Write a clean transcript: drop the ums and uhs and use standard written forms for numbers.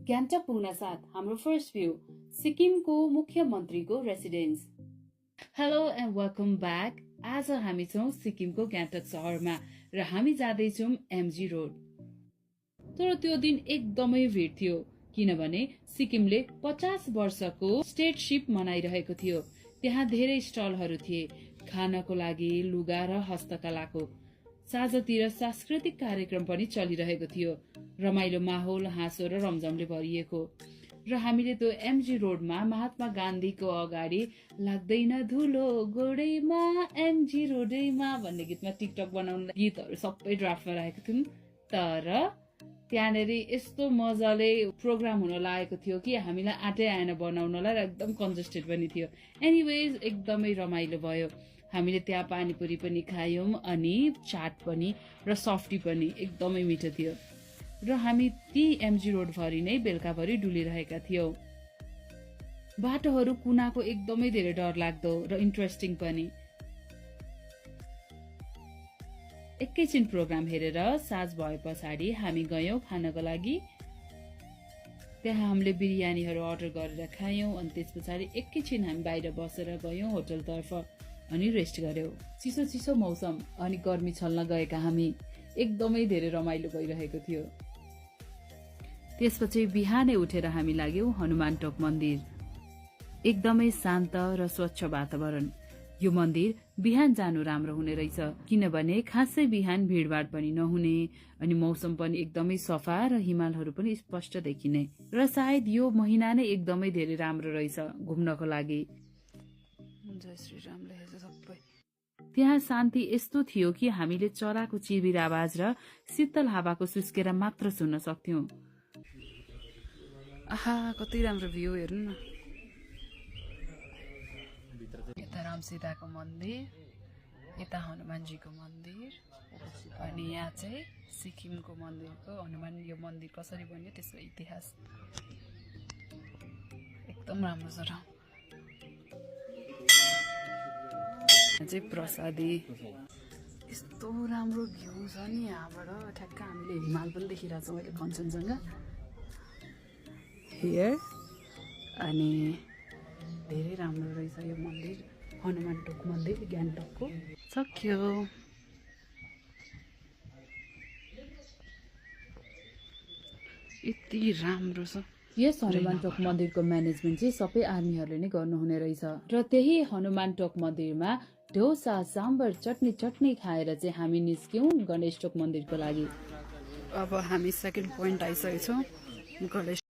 गान्तोक पुग्न साथ हाम्रो फर्स्ट भ्यू सिक्किमको मुख्यमन्त्रीको residence. Hello and welcome back. आज हामी छौँ सिक्किमको गान्तोक सहरमा र हामी जाँदैछौँ एमजी रोड। तर त्यो दिन एकदमै भिड थियो किनभने सिक्किमले 50 वर्षको स्टेटशिप मनाइरहेको थियो। त्यहाँ धेरै स्टलहरू थिए, खानको लागि, लुगा र हस्तकलाको। साँझतिर सांस्कृतिक कार्यक्रम पनि चलिरहेको थियो। रमाइलो माहौल, हाँसो र रमझमले भरिएको। र हामीले त्यो एमजी रोडमा महात्मा गान्धीको अगाडि लाग्दैन धुलो गोडैमा एमजी रोडैमा भन्ने गीतमा टिकटक बनाउन गीतहरू सबै ड्राफ्टमा राखेको थियौँ। तर त्यहाँनिर यस्तो मजाले प्रोग्राम हुन लागेको थियो कि हामीलाई आँटै आएन बनाउनलाई र एकदम कन्जेस्टेड पनि थियो। एनिवेज एकदमै रमाइलो भयो। हामीले त्यहाँ पानीपुरी पनि खायौँ अनि चाट पनि र सफ्टी पनि एकदमै मिठो थियो। र हामी ती एमजी रोडभरि नै बेलुकाभरि डुलिरहेका थियौँ। बाटोहरू कुनाको एकदमै धेरै डरलाग्दो र इन्ट्रेस्टिङ पनि। एकैछिन प्रोग्राम हेरेर साँझ भए पछाडि हामी गयौँ खानको लागि। त्यहाँ हामीले बिरयानीहरू अर्डर गरेर खायौँ अनि त्यस पछाडि एकैछिन हामी बाहिर बसेर गयौँ होटलतर्फ अनि रेस्ट गर्यौँ। चिसो चिसो मौसम अनि गर्मी छल्न गएका हामी। एकदमै धेरै रमाइलो भइरहेको थियो। त्यसपछि बिहानै उठेर हामी लाग्यौँ हनुमान टोक मन्दिर। एकदमै शान्त र स्वच्छ वातावरण। यो मन्दिर बिहान जानु राम्रो हुने रहेछ किनभने खासै बिहान भिडभाड पनि नहुने अनि मौसम पनि एकदमै सफा र हिमालहरू पनि स्पष्ट देखिने। र सायद यो महिना नै एकदमै धेरै राम्रो रहेछ घुम्नको लागि। जय श्री राम लेखेछ सबै। त्यहाँ शान्ति यस्तो थियो कि हामीले चराको चिरबिर आवाज र शीतल हावाको सुस्केर मात्र सुन्न सक्थ्यौं। आहा कति राम्रो भ्यू हेर्नु न। यता राम सीताको मन्दिर, यता हनुमानजीको मन्दिर अनि यहाँ चाहिँ सिक्किमको मन्दिरको हनुमान यो मन्दिर कसरी बन्यो त्यसको इतिहास एकदम राम्रो छ। र चाहिँ प्रसादी यस्तो राम्रो भ्यू छ नि यहाँबाट। ठ्याक्क हामीले हिमाल पनि देखिरहेको छौँ अहिले कञ्चनजङ्घा हियर। अनि धेरै राम्रो रहेछ यो मन्दिर हनुमान टोक मन्दिर गान्तोकको। सक्यो। यति राम्रो छ। यस हनुमान टोक मन्दिरको म्यानेजमेन्ट चाहिँ सबै आर्मीहरूले नै गर्नुहुने रहेछ। र त्यही हनुमान टोक मन्दिरमा डोसा साम्बर चटनी खाएर चाहिँ हामी निस्क्यौँ गणेश टोक मन्दिरको लागि। अब हामी सेकेन्ड पोइन्ट आइसकेको छौँ गणेश